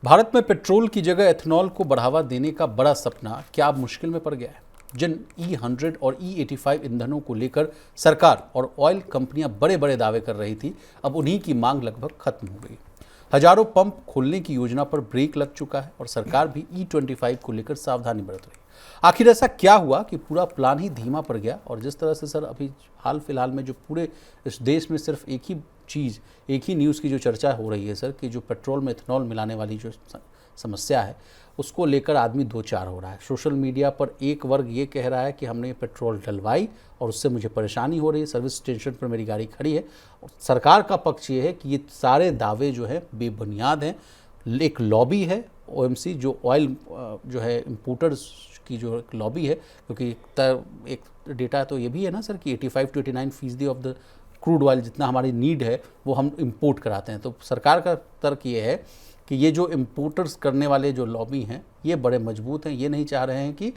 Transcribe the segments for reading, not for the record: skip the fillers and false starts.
भारत में पेट्रोल की जगह एथेनॉल को बढ़ावा देने का बड़ा सपना क्या अब मुश्किल में पड़ गया है? जिन E100 और E85 ईंधनों को लेकर सरकार और ऑयल कंपनियां बड़े बड़े दावे कर रही थी, अब उन्हीं की मांग लगभग खत्म हो गई। हजारों पंप खोलने की योजना पर ब्रेक लग चुका है और सरकार भी E25 को लेकर सावधानी बरत रही है। आखिर ऐसा क्या हुआ कि पूरा प्लान ही धीमा पड़ गया? और जिस तरह से सर अभी हाल फिलहाल में जो पूरे इस देश में सिर्फ एक ही चीज़, एक ही न्यूज़ की जो चर्चा हो रही है सर, कि जो पेट्रोल में इथेनॉल मिलाने वाली जो समस्या है उसको लेकर आदमी दो चार हो रहा है। सोशल मीडिया पर एक वर्ग ये कह रहा है कि हमने ये पेट्रोल डलवाई और उससे मुझे परेशानी हो रही है, सर्विस स्टेशन पर मेरी गाड़ी खड़ी है। और सरकार का पक्ष ये है कि ये सारे दावे जो है बेबुनियाद हैं। एक लॉबी है OMC, जो ऑयल जो है इम्पोर्टर्स की जो एक लॉबी है, क्योंकि एक डेटा तो ये भी है ना सर कि 85 to 89% of the crude oil जितना हमारी नीड है वो हम इंपोर्ट कराते हैं। तो सरकार का तर्क ये है कि ये जो इम्पोर्टर्स करने वाले जो लॉबी हैं ये बड़े मजबूत हैं, ये नहीं चाह रहे हैं कि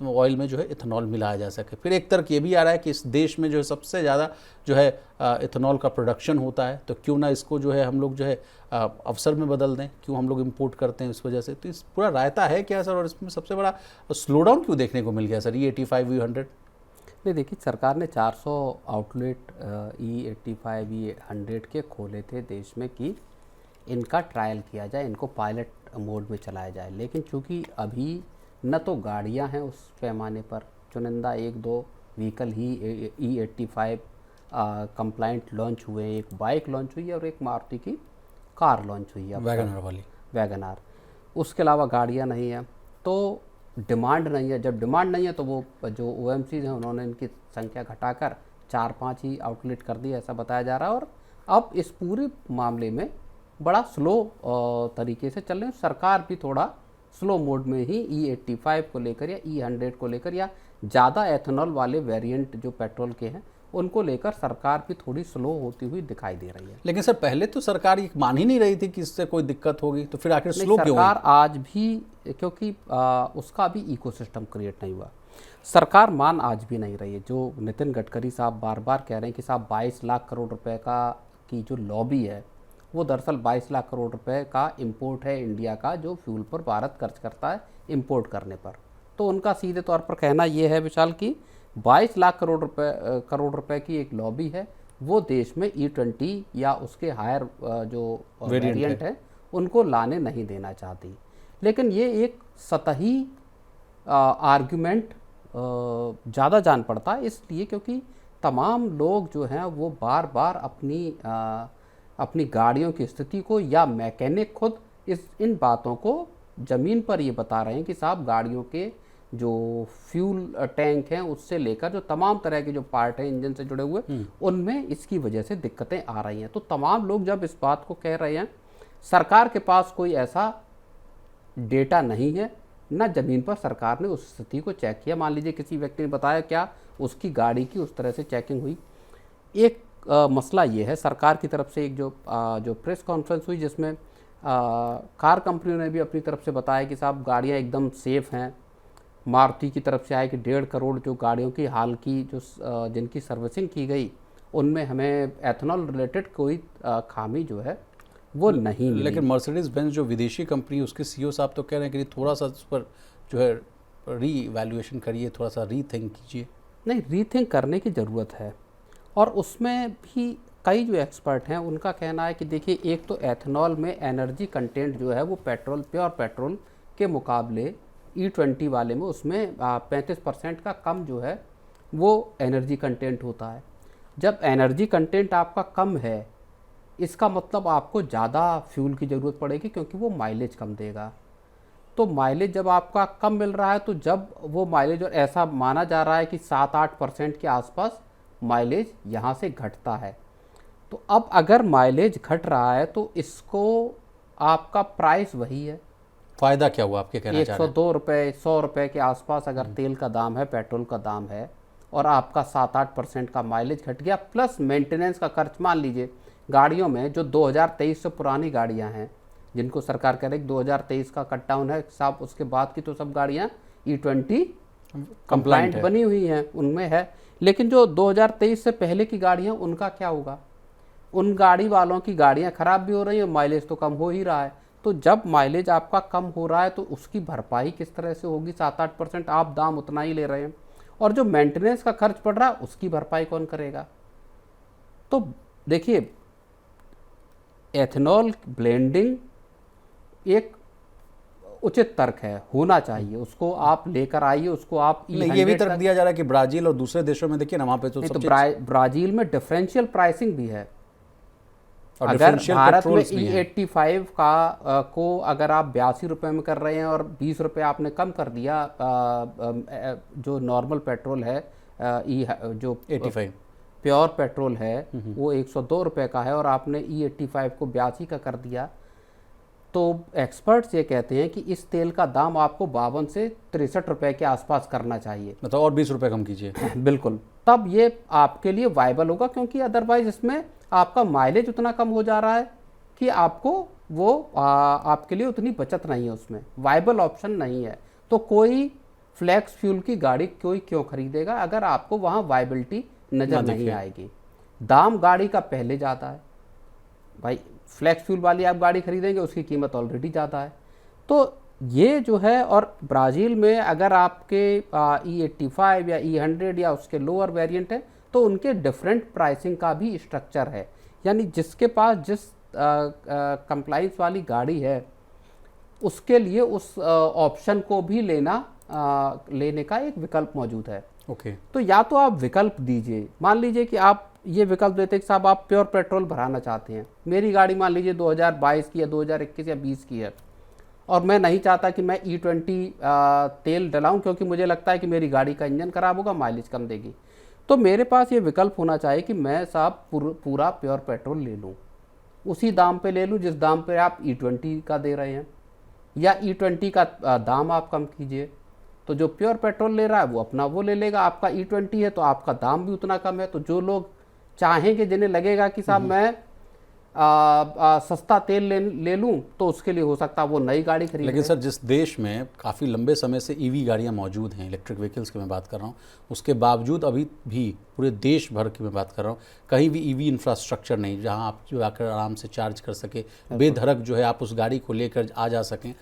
ऑयल में जो है इथेनॉल मिलाया जा सके। फिर एक तर्क ये भी आ रहा है कि इस देश में जो है सबसे ज़्यादा जो है इथेनॉल का प्रोडक्शन होता है, तो क्यों ना इसको जो है हम लोग जो है अवसर में बदल दें, क्यों हम लोग इंपोर्ट करते हैं इस वजह से। तो इस पूरा रायता है क्या सर, और इसमें सबसे बड़ा स्लो डाउन क्यों देखने को मिल गया सर E85 E100? नहीं, देखिए, सरकार ने 400 आउटलेट E85 E100 के खोले थे देश में कि इनका ट्रायल किया जाए, इनको पायलट मोड में चलाया जाए। लेकिन चूंकि अभी न तो गाड़ियां हैं उस पैमाने पर, चुनिंदा एक दो व्हीकल ही E85 कंप्लाइंट लॉन्च हुए हैं, एक बाइक लॉन्च हुई है और एक मारुति की कार लॉन्च हुई है, वैगनर वाली वैगनआर। उसके अलावा गाड़ियां नहीं हैं, तो डिमांड नहीं है। जब डिमांड नहीं है तो वो जो OMC हैं उन्होंने इनकी संख्या घटाकर 4-5 ही आउटलेट कर दी, ऐसा बताया जा रहा है। और अब इस पूरे मामले में बड़ा स्लो तरीके से चल रहे हैं। सरकार भी थोड़ा स्लो मोड में ही E85 को लेकर या E100 को लेकर या ज़्यादा एथेनॉल वाले वेरिएंट जो पेट्रोल के हैं उनको लेकर सरकार भी थोड़ी स्लो होती हुई दिखाई दे रही है। लेकिन सर पहले तो सरकार ये मान ही नहीं रही थी कि इससे कोई दिक्कत होगी, तो फिर आखिर स्लो क्यों हुई? सरकार आज भी, क्योंकि उसका भी इकोसिस्टम क्रिएट नहीं हुआ, सरकार मान आज भी नहीं रही है। जो नितिन गडकरी साहब बार बार कह रहे हैं कि साहब 22 लाख करोड़ रुपए का की जो लॉबी है वो दरअसल 22 लाख करोड़ रुपए का इंपोर्ट है इंडिया का, जो फ्यूल पर भारत खर्च करता है इंपोर्ट करने पर। तो उनका सीधे तौर पर कहना ये है विशाल कि 22 लाख करोड़ रुपए की एक लॉबी है, वो देश में E20 या उसके हायर जो वेरिएंट है उनको लाने नहीं देना चाहती। लेकिन ये एक सतही आर्गुमेंट ज़्यादा जान पड़ता है, इसलिए क्योंकि तमाम लोग जो हैं वो बार बार अपनी गाड़ियों की स्थिति को, या मैकेनिक खुद इन बातों को ज़मीन पर ये बता रहे हैं कि साहब गाड़ियों के जो फ्यूल टैंक हैं उससे लेकर जो तमाम तरह के जो पार्ट हैं इंजन से जुड़े हुए उनमें इसकी वजह से दिक्कतें आ रही हैं। तो तमाम लोग जब इस बात को कह रहे हैं, सरकार के पास कोई ऐसा डेटा नहीं है, ना ज़मीन पर सरकार ने उस स्थिति को चेक किया। मान लीजिए किसी व्यक्ति ने बताया क्या उसकी गाड़ी की उस तरह से चेकिंग हुई। एक मसला ये है, सरकार की तरफ से एक जो प्रेस कॉन्फ्रेंस हुई जिसमें कार कंपनियों ने भी अपनी तरफ से बताया कि साहब गाड़ियाँ एकदम सेफ़ हैं। मारुति की तरफ से आया कि 1.5 करोड़ जो गाड़ियों की हाल की जो जिनकी सर्विसिंग की गई उनमें हमें एथेनॉल रिलेटेड कोई खामी जो है वो नहीं मिली। लेकिन मर्सिडीज बेंज जो विदेशी कंपनी, उसके CEO साहब तो कह रहे हैं कि थोड़ा सा उस पर जो है री-इवैल्यूएशन करिए, थोड़ा सा रीथिंक कीजिए। नहीं, रीथिंक करने की ज़रूरत है। और उसमें भी कई जो एक्सपर्ट हैं उनका कहना है कि देखिए, एक तो एथेनॉल में एनर्जी कंटेंट जो है वो पेट्रोल, प्योर पेट्रोल के मुकाबले E20 वाले में उसमें 35% का कम जो है वो एनर्जी कंटेंट होता है। जब एनर्जी कंटेंट आपका कम है, इसका मतलब आपको ज़्यादा फ्यूल की ज़रूरत पड़ेगी, क्योंकि वो माइलेज कम देगा। तो माइलेज जब आपका कम मिल रहा है, तो जब वो माइलेज, और ऐसा माना जा रहा है कि 7-8% के आसपास माइलेज यहाँ से घटता है। तो अब अगर माइलेज घट रहा है तो इसको आपका प्राइस वही है। फ़ायदा क्या हुआ आपके कहना चाह रहे हैं? 102 रुपये 100 रुपये के आसपास अगर तेल का दाम है, पेट्रोल का दाम है, और आपका 7-8% का माइलेज घट गया, प्लस मेंटेनेंस का खर्च। मान लीजिए गाड़ियों में जो 2023 से पुरानी गाड़ियां हैं, जिनको सरकार कह रही है 2023 का कट डाउन है साहब, उसके बाद की तो सब गाड़ियां E20 कंप्लाइंट बनी हुई हैं, उनमें है। लेकिन जो 2023 से पहले की गाड़ियां, उनका क्या होगा? उन गाड़ी वालों की गाड़ियां खराब भी हो रही हैं, माइलेज तो कम हो ही रहा है। तो जब माइलेज आपका कम हो रहा है तो उसकी भरपाई किस तरह से होगी? 7-8% आप दाम उतना ही ले रहे हैं, और जो मेंटेनेंस का खर्च पड़ रहा है उसकी भरपाई कौन करेगा? तो देखिए, एथेनॉल ब्लेंडिंग एक उचित तर्क है, होना चाहिए, उसको आप लेकर आइए, उसको आप नहीं, ये भी तर्क दिया जा रहा है कि ब्राजील और दूसरे देशों में देखिए ना, वहाँ पे तो सब ब्राजील में डिफरेंशियल प्राइसिंग भी है। और अगर डिफरेंशियल भारत में पेट्रोल्स भी हैं। E85 का को अगर आप 82 रुपये में कर रहे हैं और 20 रुपये आपने कम कर दिया, जो नॉर्मल पेट्रोल है, जो 85 प्योर पेट्रोल है वो 102 रुपये का है, और आपने E85 को 82 का कर दिया, तो एक्सपर्ट्स ये कहते हैं कि इस तेल का दाम आपको 52 से 63 रुपये के आसपास करना चाहिए। मतलब और 20 रुपये कम कीजिए। बिल्कुल, तब ये आपके लिए वायबल होगा, क्योंकि अदरवाइज इसमें आपका माइलेज उतना कम हो जा रहा है कि आपको वो आपके लिए उतनी बचत नहीं है, उसमें वायबल ऑप्शन नहीं है। तो कोई फ्लैक्स फ्यूल की गाड़ी कोई क्यों खरीदेगा अगर आपको वहाँ वायबिलिटी नज़र नहीं आएगी? दाम गाड़ी का पहले ज़्यादा है भाई, फ्लैक्स फ्यूल वाली आप गाड़ी खरीदेंगे उसकी कीमत ऑलरेडी ज़्यादा है। तो ये जो है, और ब्राज़ील में अगर आपके E85 या E100 या उसके लोअर वेरिएंट है तो उनके डिफरेंट प्राइसिंग का भी स्ट्रक्चर है, यानी जिसके पास जिस कंप्लाइंस वाली गाड़ी है उसके लिए उस ऑप्शन को भी लेने का एक विकल्प मौजूद है। ओके। तो या तो आप विकल्प दीजिए, मान लीजिए कि आप ये विकल्प देते कि साहब आप प्योर पेट्रोल भराना चाहते हैं, मेरी गाड़ी मान लीजिए 2022 की या 2021 या 20 की है, और मैं नहीं चाहता कि मैं E20 तेल डलाऊं क्योंकि मुझे लगता है कि मेरी गाड़ी का इंजन खराब होगा, माइलेज कम देगी, तो मेरे पास ये विकल्प होना चाहिए कि मैं साहब पूरा प्योर पेट्रोल ले लूँ, उसी दाम पे ले लूँ जिस दाम पे आप E20 का दे रहे हैं, या E20 का दाम आप कम कीजिए, तो जो प्योर पेट्रोल ले रहा है वो अपना वो ले लेगा, आपका E20 है तो आपका दाम भी उतना कम है। तो जो लोग चाहेंगे, जिन्हें लगेगा कि साहब मैं सस्ता तेल ले लूं, तो उसके लिए हो सकता है वो नई गाड़ी खरीदे। लेकिन सर, जिस देश में काफ़ी लंबे समय से ईवी गाड़ियां मौजूद हैं, इलेक्ट्रिक व्हीकल्स की मैं बात कर रहा हूं, उसके बावजूद अभी भी पूरे देश भर की मैं बात कर रहा हूं, कहीं भी ईवी इंफ्रास्ट्रक्चर नहीं जहां आप जो आकर आराम से चार्ज कर सके, बेधड़क जो है आप उस गाड़ी को लेकर आ जा सकें।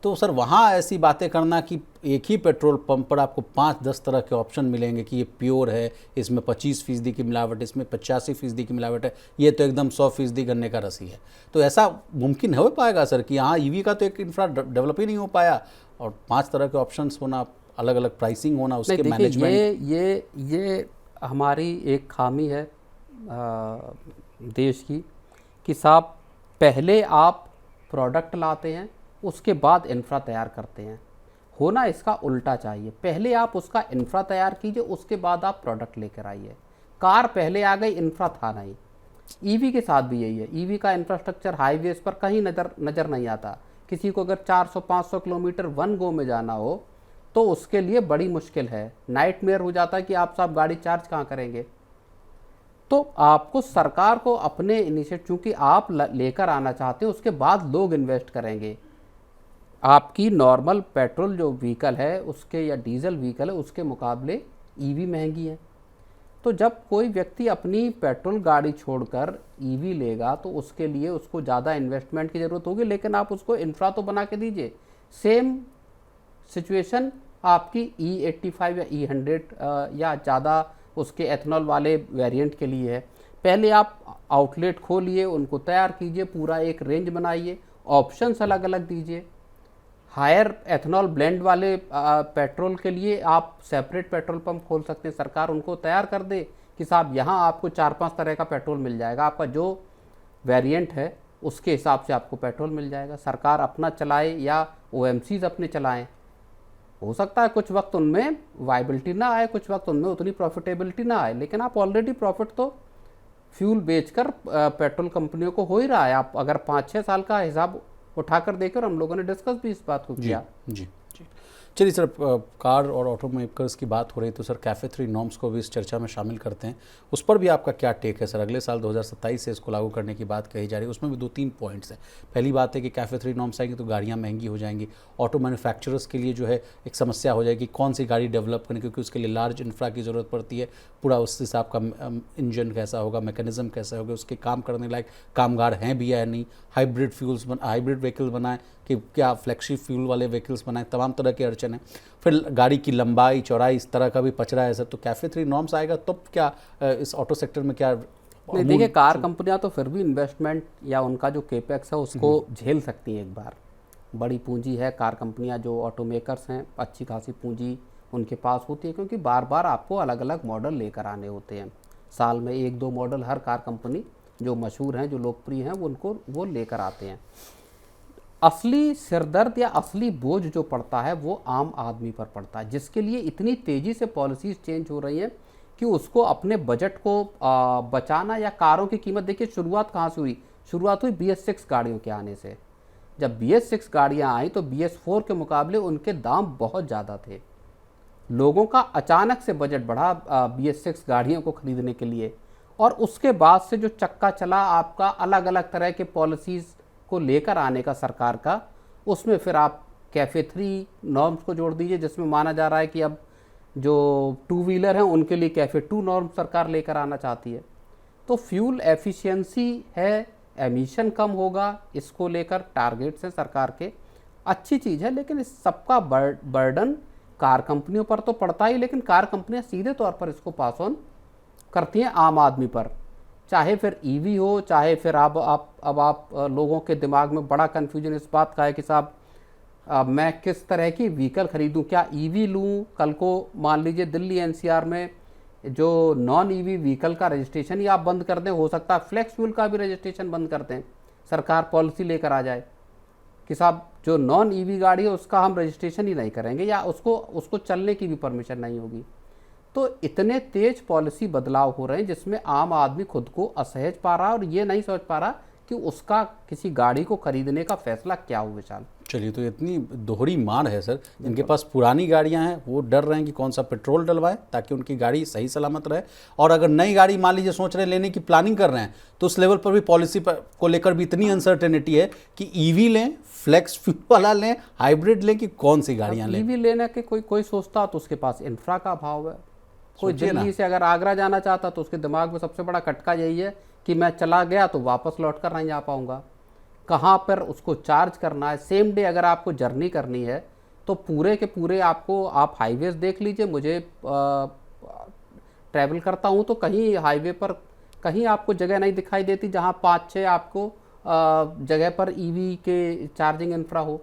तो सर, वहाँ ऐसी बातें करना कि एक ही पेट्रोल पंप पर आपको 5-10 तरह के ऑप्शन मिलेंगे कि ये प्योर है, इसमें 25% की मिलावट, इसमें 85% की मिलावट है, ये तो एकदम 100% गन्ने का रस ही है, तो ऐसा मुमकिन हो पाएगा सर कि हाँ, ईवी का तो एक इंफ्रा डेवलप ही नहीं हो पाया, और 5 तरह के ऑप्शंस होना, अलग अलग प्राइसिंग होना, उसके मैनेजमेंट। ये हमारी एक खामी है देश की कि साहब पहले आप प्रोडक्ट लाते हैं, उसके बाद इंफ्रा तैयार करते हैं। होना इसका उल्टा चाहिए, पहले आप उसका इंफ्रा तैयार कीजिए, उसके बाद आप प्रोडक्ट लेकर आइए। कार पहले आ गई, इंफ्रा था नहीं। ईवी के साथ भी यही है, ईवी का इंफ्रास्ट्रक्चर हाईवेज पर कहीं नज़र नहीं आता। किसी को अगर 400-500 किलोमीटर वन गो में जाना हो तो उसके लिए बड़ी मुश्किल है, नाइटमेयर हो जाता है कि आप साहब गाड़ी चार्ज कहाँ करेंगे। तो आपको, सरकार को अपने इनिशिएटिव, चूँकि आप लेकर आना चाहते हैं, उसके बाद लोग इन्वेस्ट करेंगे। आपकी नॉर्मल पेट्रोल जो व्हीकल है उसके, या डीजल व्हीकल है उसके मुकाबले ईवी महंगी है। तो जब कोई व्यक्ति अपनी पेट्रोल गाड़ी छोड़कर ईवी लेगा तो उसके लिए उसको ज़्यादा इन्वेस्टमेंट की ज़रूरत होगी, लेकिन आप उसको इंफ्रा तो बना के दीजिए। सेम सिचुएशन आपकी E85 या E100 या ज़्यादा उसके एथेनॉल वाले वेरिएंट के लिए है। पहले आप आउटलेट खोलिए, उनको तैयार कीजिए, पूरा एक रेंज बनाइए, ऑप्शंस अलग अलग दीजिए। हायर एथेनॉल ब्लेंड वाले पेट्रोल के लिए आप सेपरेट पेट्रोल पंप खोल सकते हैं, सरकार उनको तैयार कर दे कि साहब यहाँ आपको 4-5 तरह का पेट्रोल मिल जाएगा, आपका जो वेरिएंट है उसके हिसाब से आपको पेट्रोल मिल जाएगा। सरकार अपना चलाए या OMCs अपने चलाएं, हो सकता है कुछ वक्त उनमें वायबिलिटी ना आए, कुछ वक्त उनमें उतनी प्रॉफिटेबिलिटी ना आए, लेकिन आप ऑलरेडी प्रॉफिट तो फ्यूल बेचकर पेट्रोल कंपनियों को हो ही रहा है। आप अगर 5-6 साल का हिसाब उठाकर देकर, हम लोगों ने डिस्कस भी इस बात को किया। जी जी। चलिए सर, कार और ऑटो मेकर्स की बात हो रही तो सर कैफ़े 3 नॉर्म्स को भी इस चर्चा में शामिल करते हैं। उस पर भी आपका क्या टेक है सर? अगले साल 2027 से इसको लागू करने की बात कही जा रही है, उसमें भी 2-3 पॉइंट्स हैं। पहली बात है कि कैफ़े 3 नॉर्म्स आएंगे तो गाड़ियाँ महंगी हो जाएंगी, ऑटो मैन्युफैक्चरर्स के लिए जो है एक समस्या हो जाएगी कौन सी गाड़ी डेवलप करनी, क्योंकि उसके लिए लार्ज इंफ्रा की ज़रूरत पड़ती है। पूरा उस हिसाब का इंजन कैसा होगा, मैकेनिज्म कैसा होगा, उसके काम करने लायक कामगार हैं भी या नहीं, हाइब्रिड व्हीकल बनाएं कि क्या फ्लैगशिप फ्यूल वाले व्हीकल्स बनाएं, तमाम तरह के अड़चन है। फिर गाड़ी की लंबाई चौड़ाई इस तरह का भी पचड़ा है सर। तो कैफ़े 3 नॉर्म्स आएगा तब क्या इस ऑटो सेक्टर में क्या नहीं, देखिए कार कंपनियां तो फिर भी इन्वेस्टमेंट या उनका जो केपेक्स है उसको झेल सकती हैं। एक बार बड़ी पूंजी है, कार कंपनियां जो ऑटो मेकर्स हैं अच्छी खासी पूंजी उनके पास होती है, क्योंकि बार बार आपको अलग अलग मॉडल लेकर आने होते हैं। साल में 1-2 मॉडल हर कार कंपनी जो मशहूर हैं, जो लोकप्रिय हैं, वो लेकर आते हैं। असली सिरदर्द या असली बोझ जो पड़ता है वो आम आदमी पर पड़ता है, जिसके लिए इतनी तेज़ी से पॉलिसीज़ चेंज हो रही हैं कि उसको अपने बजट को बचाना। या कारों की कीमत देखिए, शुरुआत कहाँ से हुई? शुरुआत हुई BS6 गाड़ियों के आने से। जब BS6 गाड़ियाँ आई तो BS4 के मुकाबले उनके दाम बहुत ज़्यादा थे। लोगों का अचानक से बजट बढ़ा BS6 गाड़ियों को खरीदने के लिए, और उसके बाद से जो चक्का चला आपका अलग अलग तरह के पॉलिसीज़ को लेकर आने का सरकार का, उसमें फिर आप कैफ़े 3 नॉर्म्स को जोड़ दीजिए, जिसमें माना जा रहा है कि अब जो 2 व्हीलर हैं उनके लिए कैफ़े 2 नॉर्म सरकार लेकर आना चाहती है। तो फ्यूल एफिशिएंसी है, एमिशन कम होगा, इसको लेकर टारगेट्स हैं सरकार के, अच्छी चीज़ है। लेकिन इस सबका बर्डन कार कंपनियों पर तो पड़ता ही, लेकिन कार कंपनियां सीधे तौर पर इसको पास ऑन करती हैं आम आदमी पर। चाहे फिर ईवी हो, चाहे फिर अब आप लोगों के दिमाग में बड़ा कन्फ्यूजन इस बात का है कि साहब मैं किस तरह की व्हीकल खरीदूं, क्या ईवी लूं? कल को मान लीजिए दिल्ली NCR में जो नॉन ईवी व्हीकल का रजिस्ट्रेशन ही आप बंद कर दें, हो सकता है फ्लेक्स फ्यूल का भी रजिस्ट्रेशन बंद कर दें, सरकार पॉलिसी लेकर आ जाए कि साहब जो नॉन ईवी गाड़ी है उसका हम रजिस्ट्रेशन ही नहीं करेंगे, या उसको चलने की भी परमिशन नहीं होगी। तो इतने तेज पॉलिसी बदलाव हो रहे हैं जिसमें आम आदमी खुद को असहज पा रहा है और ये नहीं सोच पा रहा कि उसका किसी गाड़ी को खरीदने का फैसला क्या हो। विशाल, चलिए, तो इतनी दोहरी मार है सर। जिनके पास पुरानी गाड़ियां हैं वो डर रहे हैं कि कौन सा पेट्रोल डलवाएं ताकि उनकी गाड़ी सही सलामत रहे, और अगर नई गाड़ी मान लीजिए सोच रहे हैं लेने की प्लानिंग कर रहे हैं तो उस लेवल पर भी पॉलिसी को लेकर भी इतनी अनसर्टेनिटी है कि ईवी लें, फ्लेक्स फ्यूल वाला लें, हाइब्रिड लें, कि कौन सी गाड़ियां लें। ईवी लेने के कोई सोचता तो उसके पास इंफ्रा का अभाव है। कोई दिल्ली से अगर आगरा जाना चाहता तो उसके दिमाग में सबसे बड़ा खटका यही है कि मैं चला गया तो वापस लौट कर नहीं जा पाऊंगा, कहाँ पर उसको चार्ज करना है। सेम डे अगर आपको जर्नी करनी है तो पूरे के पूरे आप हाईवेज देख लीजिए। मुझे ट्रैवल करता हूँ तो कहीं हाईवे पर कहीं आपको जगह नहीं दिखाई देती जहाँ 5-6 आपको जगह पर ईवी के चार्जिंग इंफ्रा हो।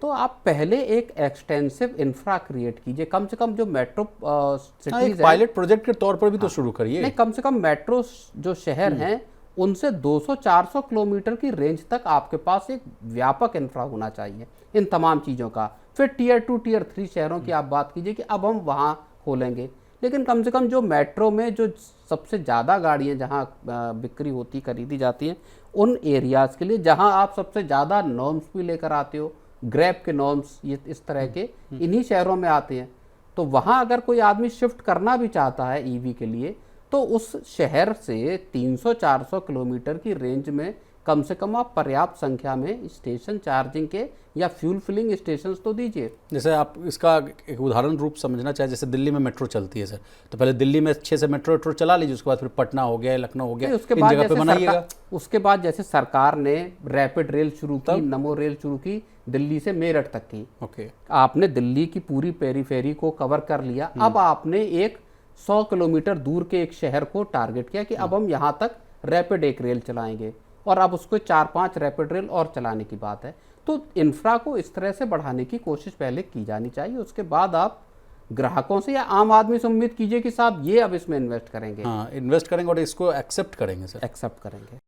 तो आप पहले एक एक्सटेंसिव इंफ्रा क्रिएट कीजिए, कम से कम जो मेट्रो सिटीज है, पायलट प्रोजेक्ट के तौर पर भी तो शुरू करिए। नहीं, कम से कम मेट्रो जो शहर हैं उनसे 200-400 किलोमीटर की रेंज तक आपके पास एक व्यापक इंफ्रा होना चाहिए इन तमाम चीज़ों का। फिर टियर 2 टियर 3 शहरों की आप बात कीजिए कि अब हम वहाँ खोलेंगे, लेकिन कम से कम जो मेट्रो में जो सबसे ज़्यादा गाड़ियाँ जहाँ बिक्री होती खरीदी जाती हैं उन एरियाज़ के लिए, जहाँ आप सबसे ज़्यादा नॉर्म्स भी लेकर आते हो, ग्रैब के नॉर्म्स ये इस तरह के इन्हीं शहरों में आते हैं। तो वहाँ अगर कोई आदमी शिफ्ट करना भी चाहता है ईवी के लिए तो उस शहर से 300-400 किलोमीटर की रेंज में कम से कम आप पर्याप्त संख्या में स्टेशन चार्जिंग के या फ्यूल फिलिंग स्टेशन तो दीजिए। जैसे आप इसका एक उदाहरण रूप समझना चाहे, जैसे दिल्ली में मेट्रो चलती है सर, तो पहले दिल्ली में अच्छे से मेट्रो चला लीजिए, उसके बाद फिर पटना हो गया, लखनऊ हो गया, उसके बाद जैसे सरकार ने रैपिड रेल शुरू की, नमो रेल शुरू की दिल्ली से मेरठ तक की। ओके, आपने दिल्ली की पूरी पेरीफेरी को कवर कर लिया। अब आपने एक 100 किलोमीटर दूर के एक शहर को टारगेट किया कि अब हम यहाँ तक रैपिड एक रेल चलाएंगे, और अब उसको 4-5 रैपिड रेल और चलाने की बात है। तो इंफ्रा को इस तरह से बढ़ाने की कोशिश पहले की जानी चाहिए, उसके बाद आप ग्राहकों से या आम आदमी से उम्मीद कीजिए कि साहब ये अब इसमें इन्वेस्ट करेंगे। हाँ, इन्वेस्ट करेंगे और इसको एक्सेप्ट करेंगे सर, एक्सेप्ट करेंगे।